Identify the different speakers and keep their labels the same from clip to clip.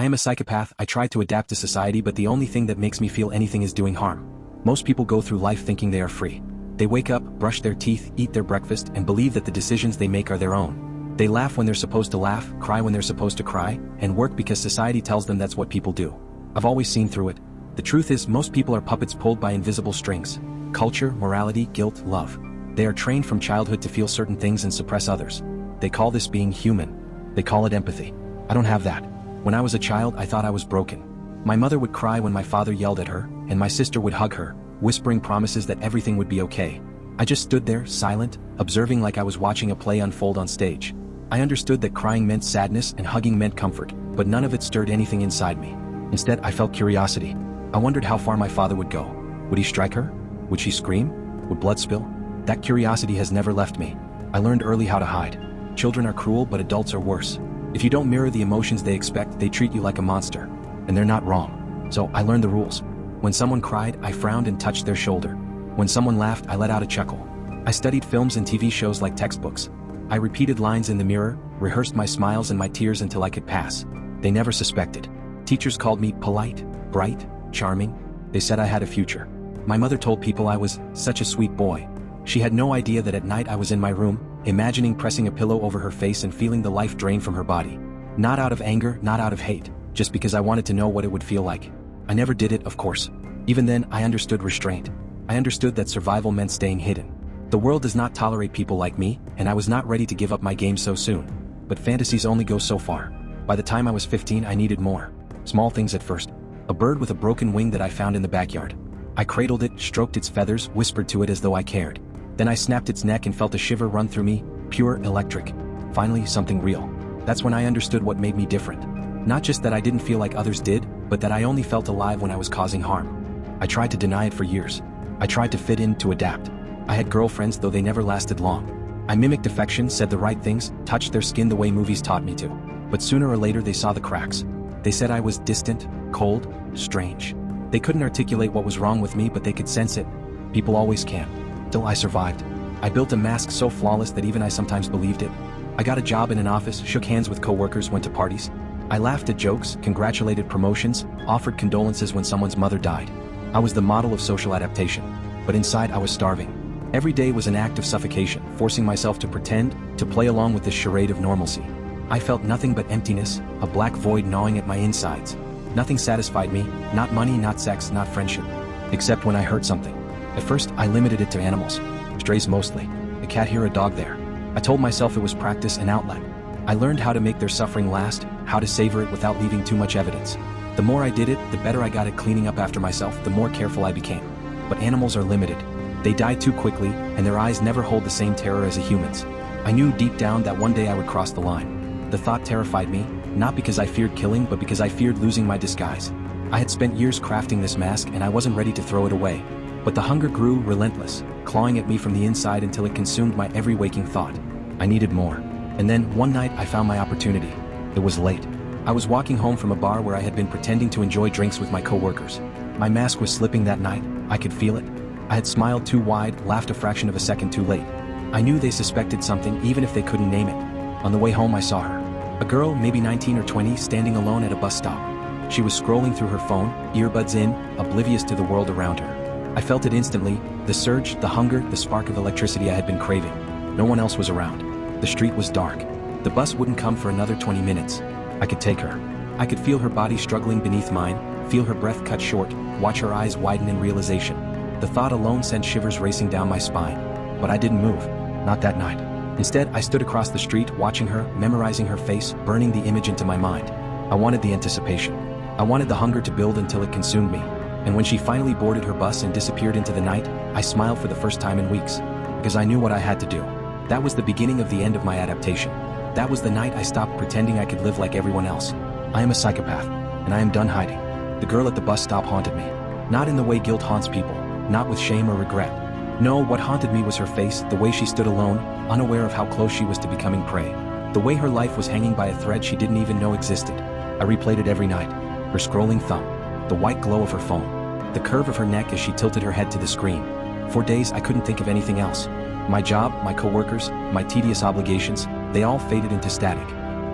Speaker 1: I am a psychopath. I try to adapt to society, but the only thing that makes me feel anything is doing harm. Most people go through life thinking they are free. They wake up, brush their teeth, eat their breakfast, and believe that the decisions they make are their own. They laugh when they're supposed to laugh, cry when they're supposed to cry, and work because society tells them that's what people do. I've always seen through it. The truth is, most people are puppets pulled by invisible strings. Culture, morality, guilt, love. They are trained from childhood to feel certain things and suppress others. They call this being human. They call it empathy. I don't have that. When I was a child, I thought I was broken. My mother would cry when my father yelled at her, and my sister would hug her, whispering promises that everything would be okay. I just stood there, silent, observing like I was watching a play unfold on stage. I understood that crying meant sadness and hugging meant comfort, but none of it stirred anything inside me. Instead, I felt curiosity. I wondered how far my father would go. Would he strike her? Would she scream? Would blood spill? That curiosity has never left me. I learned early how to hide. Children are cruel, but adults are worse. If you don't mirror the emotions they expect, they treat you like a monster. And they're not wrong. So I learned the rules. When someone cried, I frowned and touched their shoulder. When someone laughed, I let out a chuckle. I studied films and TV shows like textbooks. I repeated lines in the mirror, rehearsed my smiles and my tears until I could pass. They never suspected. Teachers called me polite, bright, charming. They said I had a future. My mother told people I was such a sweet boy. She had no idea that at night I was in my room, imagining pressing a pillow over her face and feeling the life drain from her body. Not out of anger, not out of hate, just because I wanted to know what it would feel like. I never did it, of course. Even then, I understood restraint. I understood that survival meant staying hidden. The world does not tolerate people like me, and I was not ready to give up my game so soon. But fantasies only go so far. By the time I was 15, I needed more. Small things at first. A bird with a broken wing that I found in the backyard. I cradled it, stroked its feathers, whispered to it as though I cared. Then I snapped its neck and felt a shiver run through me, pure electric. Finally, something real. That's when I understood what made me different. Not just that I didn't feel like others did, but that I only felt alive when I was causing harm. I tried to deny it for years. I tried to fit in, to adapt. I had girlfriends, though they never lasted long. I mimicked affection, said the right things, touched their skin the way movies taught me to. But sooner or later they saw the cracks. They said I was distant, cold, strange. They couldn't articulate what was wrong with me, but they could sense it. People always can. Till I survived. I built a mask so flawless that even I sometimes believed it. I got a job in an office, shook hands with coworkers, went to parties. I laughed at jokes, congratulated promotions, offered condolences when someone's mother died. I was the model of social adaptation. But inside I was starving. Every day was an act of suffocation, forcing myself to pretend, to play along with this charade of normalcy. I felt nothing but emptiness, a black void gnawing at my insides. Nothing satisfied me, not money, not sex, not friendship. Except when I hurt something. At first, I limited it to animals. Strays mostly. A cat here, a dog there. I told myself it was practice and outlet. I learned how to make their suffering last, how to savor it without leaving too much evidence. The more I did it, the better I got at cleaning up after myself, the more careful I became. But animals are limited. They die too quickly, and their eyes never hold the same terror as a human's. I knew deep down that one day I would cross the line. The thought terrified me, not because I feared killing, but because I feared losing my disguise. I had spent years crafting this mask, and I wasn't ready to throw it away. But the hunger grew relentless, clawing at me from the inside until it consumed my every waking thought. I needed more. And then, one night, I found my opportunity. It was late. I was walking home from a bar where I had been pretending to enjoy drinks with my coworkers. My mask was slipping that night. I could feel it. I had smiled too wide, laughed a fraction of a second too late. I knew they suspected something even if they couldn't name it. On the way home I saw her. A girl, maybe 19 or 20, standing alone at a bus stop. She was scrolling through her phone, earbuds in, oblivious to the world around her. I felt it instantly, the surge, the hunger, the spark of electricity I had been craving. No one else was around. The street was dark. The bus wouldn't come for another 20 minutes. I could take her. I could feel her body struggling beneath mine, feel her breath cut short, watch her eyes widen in realization. The thought alone sent shivers racing down my spine. But I didn't move. Not that night. Instead, I stood across the street, watching her, memorizing her face, burning the image into my mind. I wanted the anticipation. I wanted the hunger to build until it consumed me. And when she finally boarded her bus and disappeared into the night, I smiled for the first time in weeks. Because I knew what I had to do. That was the beginning of the end of my adaptation. That was the night I stopped pretending I could live like everyone else. I am a psychopath, and I am done hiding. The girl at the bus stop haunted me. Not in the way guilt haunts people, not with shame or regret. No, what haunted me was her face, the way she stood alone, unaware of how close she was to becoming prey. The way her life was hanging by a thread she didn't even know existed. I replayed it every night. Her scrolling thumb, the white glow of her phone, the curve of her neck as she tilted her head to the screen. For days I couldn't think of anything else. My job, my coworkers, my tedious obligations, they all faded into static.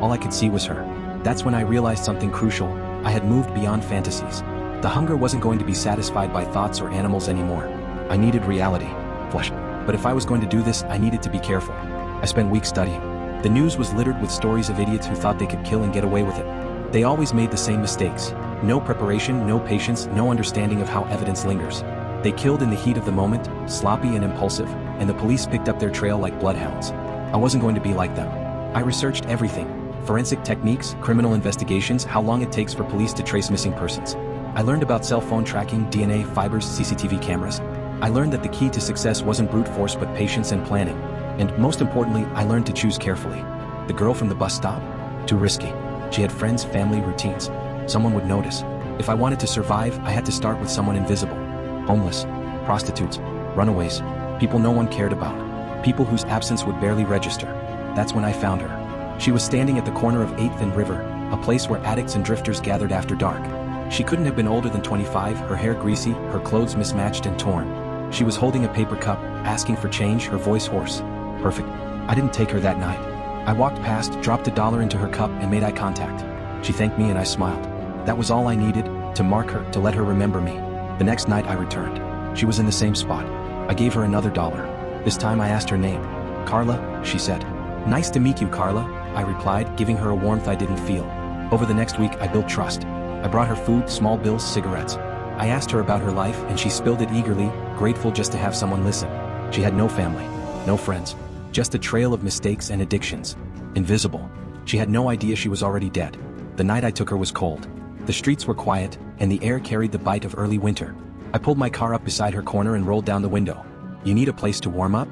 Speaker 1: All I could see was her. That's when I realized something crucial. I had moved beyond fantasies. The hunger wasn't going to be satisfied by thoughts or animals anymore. I needed reality, flesh. But if I was going to do this, I needed to be careful. I spent weeks studying. The news was littered with stories of idiots who thought they could kill and get away with it. They always made the same mistakes. No preparation, no patience, no understanding of how evidence lingers. They killed in the heat of the moment, sloppy and impulsive, and the police picked up their trail like bloodhounds. I wasn't going to be like them. I researched everything. Forensic techniques, criminal investigations, how long it takes for police to trace missing persons. I learned about cell phone tracking, DNA, fibers, CCTV cameras. I learned that the key to success wasn't brute force but patience and planning. And most importantly, I learned to choose carefully. The girl from the bus stop? Too risky. She had friends, family, routines. Someone would notice. If I wanted to survive, I had to start with someone invisible. Homeless, prostitutes, runaways, people no one cared about. People whose absence would barely register. That's when I found her. She was standing at the corner of 8th and River, a place where addicts and drifters gathered after dark. She couldn't have been older than 25, her hair greasy, her clothes mismatched and torn. She was holding a paper cup, asking for change, her voice hoarse. Perfect. I didn't take her that night. I walked past, dropped $1 into her cup and made eye contact. She thanked me and I smiled. That was all I needed, to mark her, to let her remember me. The next night I returned. She was in the same spot. I gave her another $1. This time I asked her name. Carla, she said. Nice to meet you, Carla, I replied, giving her a warmth I didn't feel. Over the next week I built trust. I brought her food, small bills, cigarettes. I asked her about her life and she spilled it eagerly, grateful just to have someone listen. She had no family, no friends, just a trail of mistakes and addictions. Invisible. She had no idea she was already dead. The night I took her was cold. The streets were quiet, and the air carried the bite of early winter. I pulled my car up beside her corner and rolled down the window. You need a place to warm up?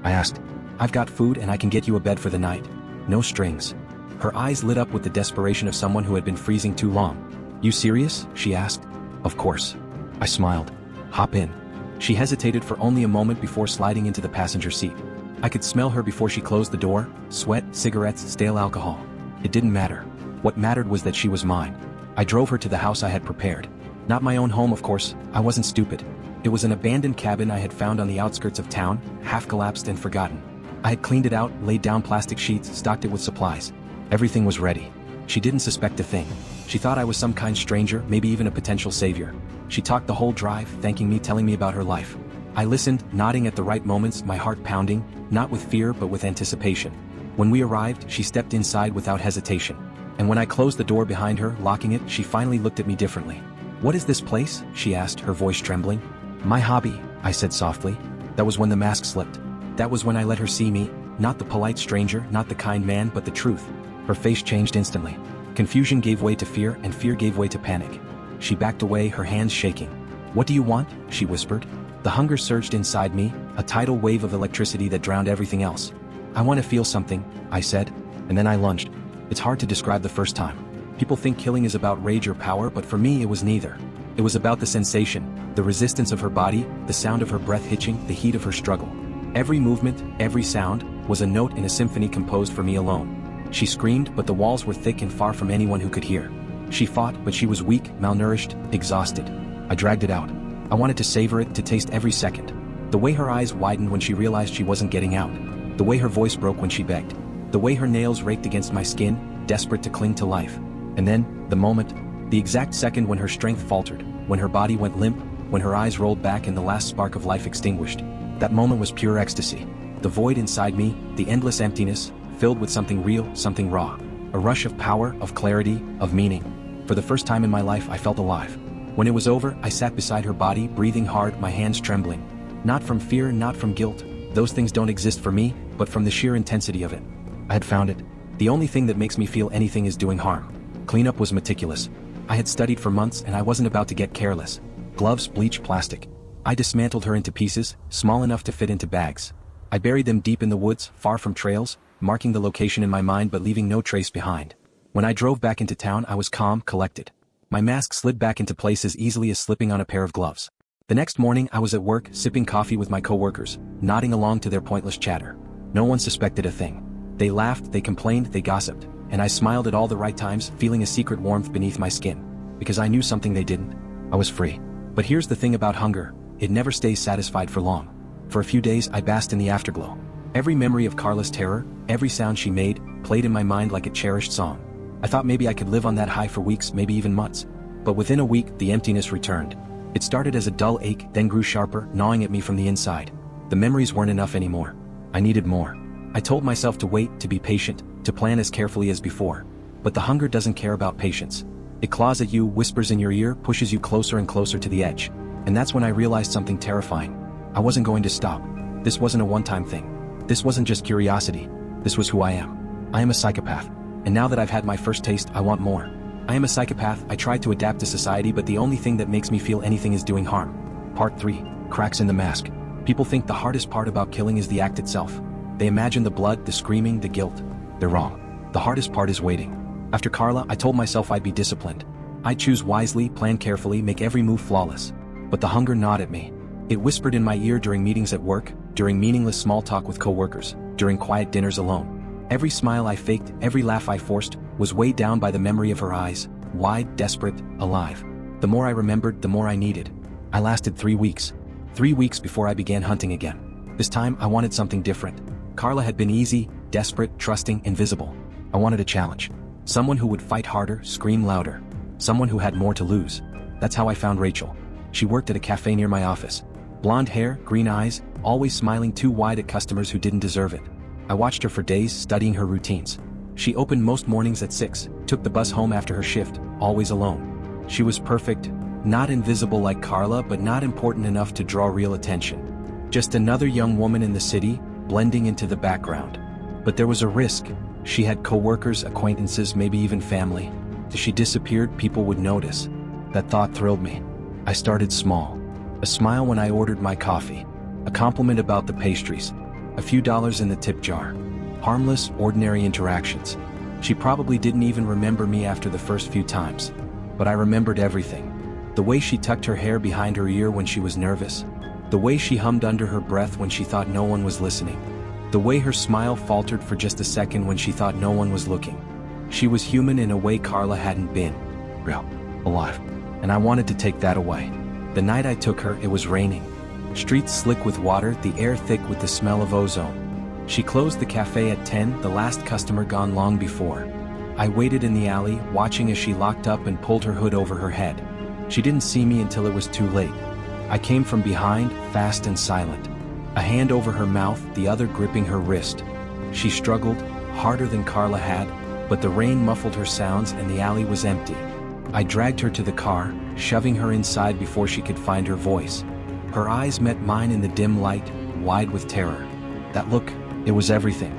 Speaker 1: I asked. I've got food and I can get you a bed for the night. No strings. Her eyes lit up with the desperation of someone who had been freezing too long. You serious? She asked. Of course. I smiled. Hop in. She hesitated for only a moment before sliding into the passenger seat. I could smell her before she closed the door, sweat, cigarettes, stale alcohol. It didn't matter. What mattered was that she was mine. I drove her to the house I had prepared. Not my own home, of course. I wasn't stupid. It was an abandoned cabin I had found on the outskirts of town, half collapsed and forgotten. I had cleaned it out, laid down plastic sheets, stocked it with supplies. Everything was ready. She didn't suspect a thing. She thought I was some kind stranger, maybe even a potential savior. She talked the whole drive, thanking me, telling me about her life. I listened, nodding at the right moments, my heart pounding, not with fear but with anticipation. When we arrived, she stepped inside without hesitation. And when I closed the door behind her, locking it, she finally looked at me differently. What is this place? She asked, her voice trembling. My hobby, I said softly. That was when the mask slipped. That was when I let her see me, not the polite stranger, not the kind man, but the truth. Her face changed instantly. Confusion gave way to fear, and fear gave way to panic. She backed away, her hands shaking. What do you want? She whispered. The hunger surged inside me, a tidal wave of electricity that drowned everything else. I want to feel something, I said, and then I lunged. It's hard to describe the first time. People think killing is about rage or power, but for me it was neither. It was about the sensation, the resistance of her body, the sound of her breath hitching, the heat of her struggle. Every movement, every sound, was a note in a symphony composed for me alone. She screamed, but the walls were thick and far from anyone who could hear. She fought, but she was weak, malnourished, exhausted. I dragged it out. I wanted to savor it, to taste every second. The way her eyes widened when she realized she wasn't getting out. The way her voice broke when she begged. The way her nails raked against my skin, desperate to cling to life. And then, the moment, the exact second when her strength faltered, when her body went limp, when her eyes rolled back and the last spark of life extinguished. That moment was pure ecstasy. The void inside me, the endless emptiness, filled with something real, something raw. A rush of power, of clarity, of meaning. For the first time in my life I felt alive. When it was over, I sat beside her body, breathing hard, my hands trembling. Not from fear, not from guilt. Those things don't exist for me, but from the sheer intensity of it. I had found it. The only thing that makes me feel anything is doing harm. Cleanup was meticulous. I had studied for months and I wasn't about to get careless. Gloves, bleach, plastic. I dismantled her into pieces, small enough to fit into bags. I buried them deep in the woods, far from trails, marking the location in my mind but leaving no trace behind. When I drove back into town, I was calm, collected. My mask slid back into place as easily as slipping on a pair of gloves. The next morning I was at work, sipping coffee with my coworkers, nodding along to their pointless chatter. No one suspected a thing. They laughed, they complained, they gossiped, and I smiled at all the right times, feeling a secret warmth beneath my skin. Because I knew something they didn't. I was free. But here's the thing about hunger, it never stays satisfied for long. For a few days I basked in the afterglow. Every memory of Carla's terror, every sound she made, played in my mind like a cherished song. I thought maybe I could live on that high for weeks, maybe even months. But within a week, the emptiness returned. It started as a dull ache, then grew sharper, gnawing at me from the inside. The memories weren't enough anymore. I needed more. I told myself to wait, to be patient, to plan as carefully as before. But the hunger doesn't care about patience. It claws at you, whispers in your ear, pushes you closer and closer to the edge. And that's when I realized something terrifying. I wasn't going to stop. This wasn't a one-time thing. This wasn't just curiosity. This was who I am. I am a psychopath. And now that I've had my first taste, I want more. I am a psychopath. I try to adapt to society, but the only thing that makes me feel anything is doing harm. Part 3. Cracks in the mask. People think the hardest part about killing is the act itself. They imagine the blood, the screaming, the guilt. They're wrong. The hardest part is waiting. After Carla, I told myself I'd be disciplined. I'd choose wisely, plan carefully, make every move flawless. But the hunger gnawed at me. It whispered in my ear during meetings at work, during meaningless small talk with coworkers, during quiet dinners alone. Every smile I faked, every laugh I forced, was weighed down by the memory of her eyes, wide, desperate, alive. The more I remembered, the more I needed. I lasted 3 weeks. 3 weeks before I began hunting again. This time, I wanted something different. Carla had been easy, desperate, trusting, invisible. I wanted a challenge. Someone who would fight harder, scream louder. Someone who had more to lose. That's how I found Rachel. She worked at a cafe near my office. Blonde hair, green eyes, always smiling too wide at customers who didn't deserve it. I watched her for days, studying her routines. She opened most mornings at 6, took the bus home after her shift, always alone. She was perfect, not invisible like Carla, but not important enough to draw real attention. Just another young woman in the city, blending into the background. But there was a risk. She had coworkers, acquaintances, maybe even family. If she disappeared, people would notice. That thought thrilled me. I started small. A smile when I ordered my coffee. A compliment about the pastries. A few dollars in the tip jar. Harmless, ordinary interactions. She probably didn't even remember me after the first few times. But I remembered everything. The way she tucked her hair behind her ear when she was nervous. The way she hummed under her breath when she thought no one was listening. The way her smile faltered for just a second when she thought no one was looking. She was human in a way Carla hadn't been. Real. Alive. And I wanted to take that away. The night I took her, it was raining. Streets slick with water, the air thick with the smell of ozone. She closed the cafe at 10, the last customer gone long before. I waited in the alley, watching as she locked up and pulled her hood over her head. She didn't see me until it was too late. I came from behind, fast and silent. A hand over her mouth, the other gripping her wrist. She struggled, harder than Carla had, but the rain muffled her sounds and the alley was empty. I dragged her to the car, shoving her inside before she could find her voice. Her eyes met mine in the dim light, wide with terror. That look, it was everything.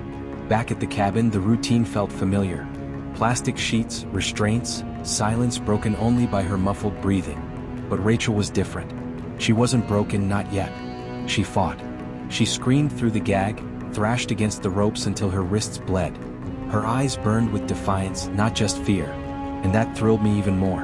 Speaker 1: Back at the cabin, the routine felt familiar. Plastic sheets, restraints, silence broken only by her muffled breathing. But Rachel was different. She wasn't broken, not yet. She fought. She screamed through the gag, thrashed against the ropes until her wrists bled. Her eyes burned with defiance, not just fear. And that thrilled me even more.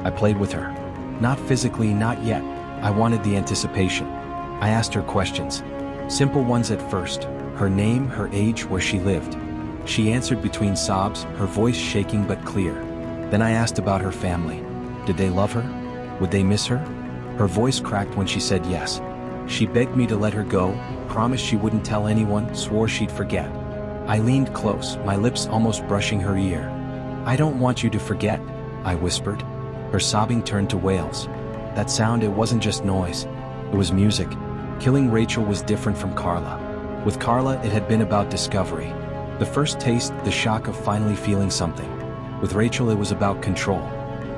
Speaker 1: I played with her. Not physically, not yet. I wanted the anticipation. I asked her questions. Simple ones at first. Her name, her age, where she lived. She answered between sobs, her voice shaking but clear. Then I asked about her family. Did they love her? Would they miss her? Her voice cracked when she said yes. She begged me to let her go, promised she wouldn't tell anyone, swore she'd forget. I leaned close, my lips almost brushing her ear. I don't want you to forget, I whispered. Her sobbing turned to wails. That sound, it wasn't just noise. It was music. Killing Rachel was different from Carla. With Carla, it had been about discovery. The first taste, the shock of finally feeling something. With Rachel, it was about control.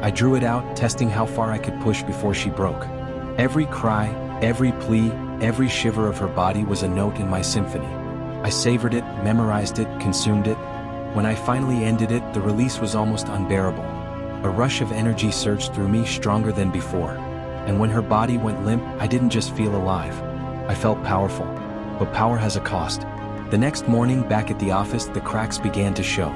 Speaker 1: I drew it out, testing how far I could push before she broke. Every cry, every plea, every shiver of her body was a note in my symphony. I savored it, memorized it, consumed it. When I finally ended it, the release was almost unbearable. A rush of energy surged through me, stronger than before. And when her body went limp, I didn't just feel alive. I felt powerful. But power has a cost. The next morning, back at the office, the cracks began to show.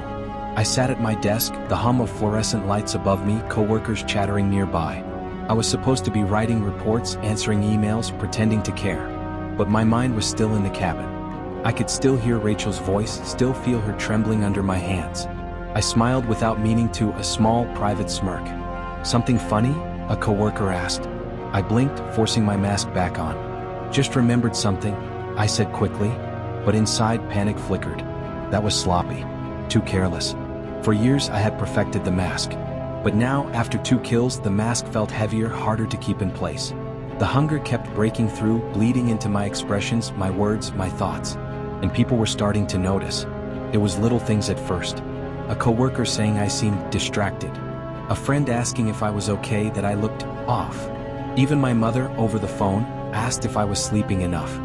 Speaker 1: I sat at my desk, the hum of fluorescent lights above me, coworkers chattering nearby. I was supposed to be writing reports, answering emails, pretending to care. But my mind was still in the cabin. I could still hear Rachel's voice, still feel her trembling under my hands. I smiled without meaning to, a small, private smirk. Something funny? A coworker asked. I blinked, forcing my mask back on. Just remembered something, I said quickly, but inside panic flickered. That was sloppy. Too careless. For years I had perfected the mask. But now, after 2 kills, the mask felt heavier, harder to keep in place. The hunger kept breaking through, bleeding into my expressions, my words, my thoughts. And people were starting to notice. It was little things at first. A coworker saying I seemed distracted. A friend asking if I was okay, that I looked off. Even my mother, over the phone, asked if I was sleeping enough.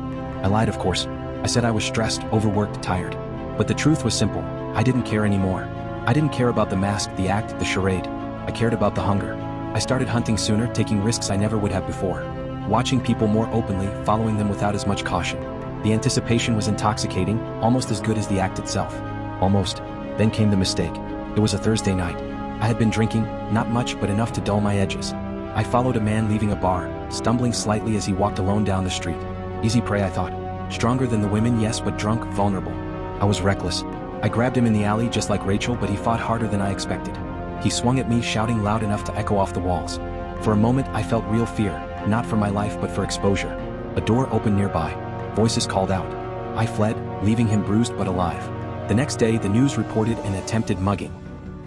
Speaker 1: I lied, of course. I said I was stressed, overworked, tired. But the truth was simple. I didn't care anymore. I didn't care about the mask, the act, the charade. I cared about the hunger. I started hunting sooner, taking risks I never would have before. Watching people more openly, following them without as much caution. The anticipation was intoxicating, almost as good as the act itself. Almost. Then came the mistake. It was a Thursday night. I had been drinking, not much but enough to dull my edges. I followed a man leaving a bar, stumbling slightly as he walked alone down the street. Easy prey, I thought. Stronger than the women, yes, but drunk, vulnerable. I was reckless. I grabbed him in the alley just like Rachel, but he fought harder than I expected. He swung at me, shouting loud enough to echo off the walls. For a moment I felt real fear, not for my life but for exposure. A door opened nearby. Voices called out. I fled, leaving him bruised but alive. The next day the news reported an attempted mugging.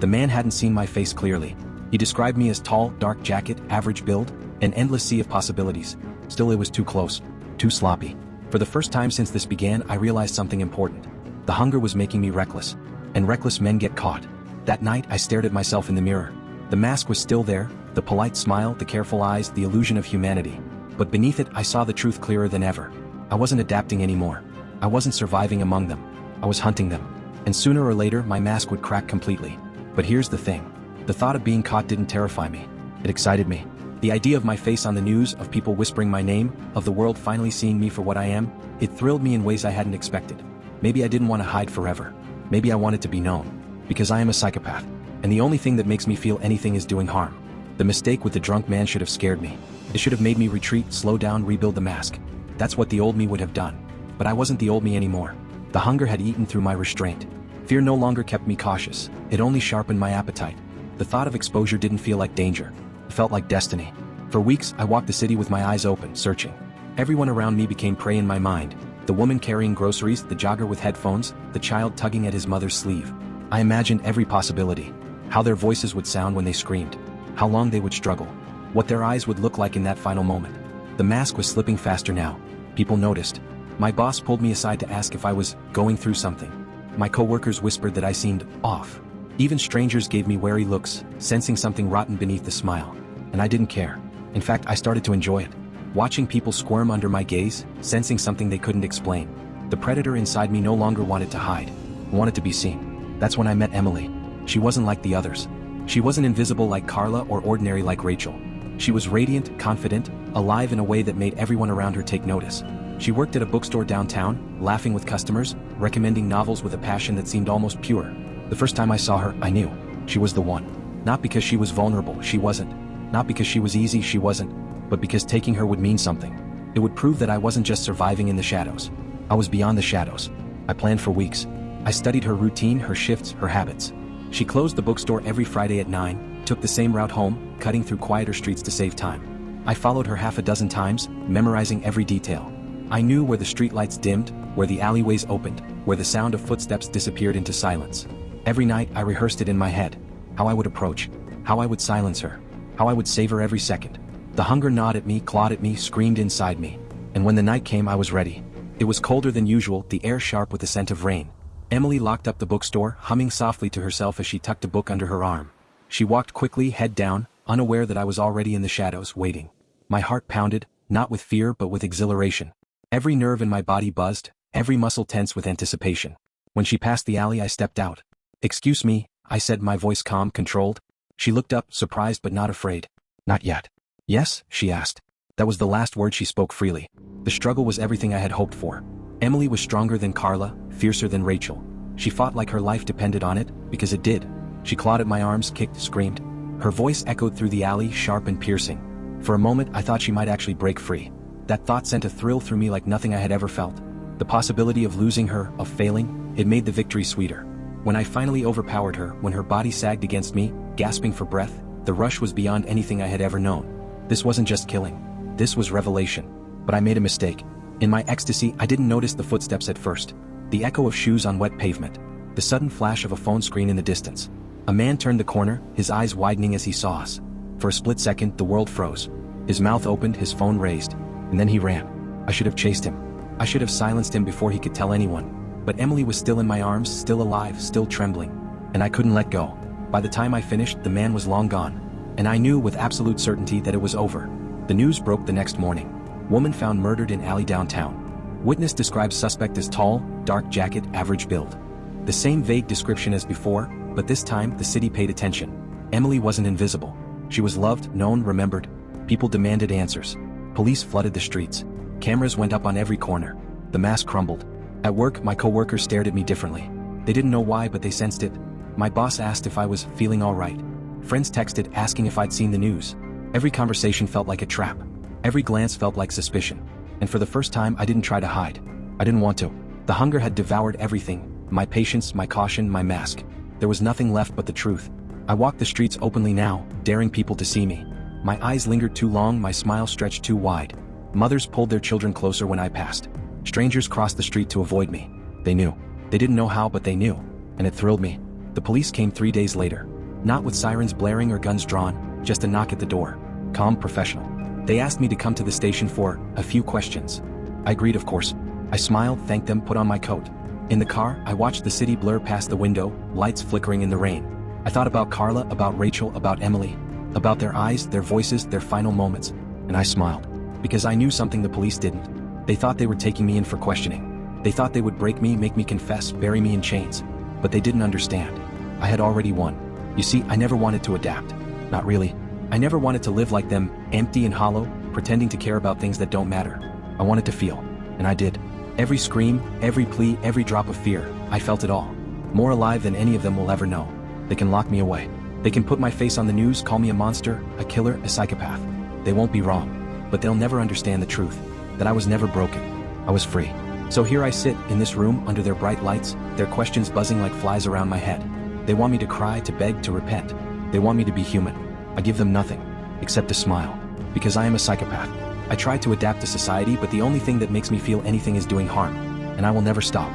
Speaker 1: The man hadn't seen my face clearly. He described me as tall, dark jacket, average build, an endless sea of possibilities. Still, it was too close, too sloppy. For the first time since this began, I realized something important. The hunger was making me reckless. And reckless men get caught. That night I stared at myself in the mirror. The mask was still there, the polite smile, the careful eyes, the illusion of humanity. But beneath it I saw the truth clearer than ever. I wasn't adapting anymore. I wasn't surviving among them. I was hunting them. And sooner or later my mask would crack completely. But here's the thing. The thought of being caught didn't terrify me. It excited me. The idea of my face on the news, of people whispering my name, of the world finally seeing me for what I am, it thrilled me in ways I hadn't expected. Maybe I didn't want to hide forever. Maybe I wanted to be known. Because I am a psychopath. And the only thing that makes me feel anything is doing harm. The mistake with the drunk man should have scared me. It should have made me retreat, slow down, rebuild the mask. That's what the old me would have done. But I wasn't the old me anymore. The hunger had eaten through my restraint. Fear no longer kept me cautious. It only sharpened my appetite. The thought of exposure didn't feel like danger. It felt like destiny. For weeks, I walked the city with my eyes open, searching. Everyone around me became prey in my mind. The woman carrying groceries, the jogger with headphones, the child tugging at his mother's sleeve. I imagined every possibility. How their voices would sound when they screamed. How long they would struggle. What their eyes would look like in that final moment. The mask was slipping faster now. People noticed. My boss pulled me aside to ask if I was going through something. My coworkers whispered that I seemed off. Even strangers gave me wary looks, sensing something rotten beneath the smile. And I didn't care. In fact, I started to enjoy it. Watching people squirm under my gaze, sensing something they couldn't explain. The predator inside me no longer wanted to hide. Wanted to be seen. That's when I met Emily. She wasn't like the others. She wasn't invisible like Carla or ordinary like Rachel. She was radiant, confident, alive in a way that made everyone around her take notice. She worked at a bookstore downtown, laughing with customers, recommending novels with a passion that seemed almost pure. The first time I saw her, I knew. She was the one. Not because she was vulnerable, she wasn't. Not because she was easy, she wasn't. But because taking her would mean something. It would prove that I wasn't just surviving in the shadows. I was beyond the shadows. I planned for weeks. I studied her routine, her shifts, her habits. She closed the bookstore every Friday at 9, took the same route home, cutting through quieter streets to save time. I followed her half a dozen times, memorizing every detail. I knew where the streetlights dimmed, where the alleyways opened, where the sound of footsteps disappeared into silence. Every night I rehearsed it in my head. How I would approach. How I would silence her. How I would savor every second. The hunger gnawed at me, clawed at me, screamed inside me. And when the night came I was ready. It was colder than usual, the air sharp with the scent of rain. Emily locked up the bookstore, humming softly to herself as she tucked a book under her arm. She walked quickly, head down, unaware that I was already in the shadows, waiting. My heart pounded, not with fear but with exhilaration. Every nerve in my body buzzed, every muscle tense with anticipation. When she passed the alley I stepped out. "Excuse me," I said, my voice calm, controlled. She looked up, surprised but not afraid. "Not yet." "Yes?" she asked. That was the last word she spoke freely. The struggle was everything I had hoped for. Emily was stronger than Carla, fiercer than Rachel. She fought like her life depended on it, because it did. She clawed at my arms, kicked, screamed. Her voice echoed through the alley, sharp and piercing. For a moment I thought she might actually break free. That thought sent a thrill through me like nothing I had ever felt. The possibility of losing her, of failing, it made the victory sweeter. When I finally overpowered her, when her body sagged against me, gasping for breath, the rush was beyond anything I had ever known. This wasn't just killing. This was revelation. But I made a mistake. In my ecstasy, I didn't notice the footsteps at first. The echo of shoes on wet pavement. The sudden flash of a phone screen in the distance. A man turned the corner, his eyes widening as he saw us. For a split second, the world froze. His mouth opened, his phone raised. And then he ran. I should have chased him. I should have silenced him before he could tell anyone. But Emily was still in my arms, still alive, still trembling. And I couldn't let go. By the time I finished, the man was long gone. And I knew with absolute certainty that it was over. The news broke the next morning. Woman found murdered in alley downtown. Witness describes suspect as tall, dark jacket, average build. The same vague description as before, but this time the city paid attention. Emily wasn't invisible. She was loved, known, remembered. People demanded answers. Police flooded the streets. Cameras went up on every corner. The mask crumbled. At work, my coworkers stared at me differently. They didn't know why, but they sensed it. My boss asked if I was feeling all right. Friends texted asking if I'd seen the news. Every conversation felt like a trap. Every glance felt like suspicion. And for the first time, I didn't try to hide. I didn't want to. The hunger had devoured everything. My patience, my caution, my mask. There was nothing left but the truth. I walked the streets openly now, daring people to see me. My eyes lingered too long, my smile stretched too wide. Mothers pulled their children closer when I passed. Strangers crossed the street to avoid me. They knew. They didn't know how, but they knew. And it thrilled me. The police came 3 days later. Not with sirens blaring or guns drawn, just a knock at the door. Calm, professional. They asked me to come to the station for a few questions. I agreed, of course. I smiled, thanked them, put on my coat. In the car, I watched the city blur past the window, lights flickering in the rain. I thought about Carla, about Rachel, about Emily. About their eyes, their voices, their final moments. And I smiled. Because I knew something the police didn't. They thought they were taking me in for questioning. They thought they would break me, make me confess, bury me in chains. But they didn't understand. I had already won. You see, I never wanted to adapt. Not really. I never wanted to live like them, empty and hollow, pretending to care about things that don't matter. I wanted to feel. And I did. Every scream, every plea, every drop of fear, I felt it all. More alive than any of them will ever know. They can lock me away. They can put my face on the news, call me a monster, a killer, a psychopath. They won't be wrong. But they'll never understand the truth. That I was never broken. I was free. So here I sit, in this room, under their bright lights, their questions buzzing like flies around my head. They want me to cry, to beg, to repent. They want me to be human. I give them nothing. Except a smile. Because I am a psychopath. I try to adapt to society, but the only thing that makes me feel anything is doing harm. And I will never stop.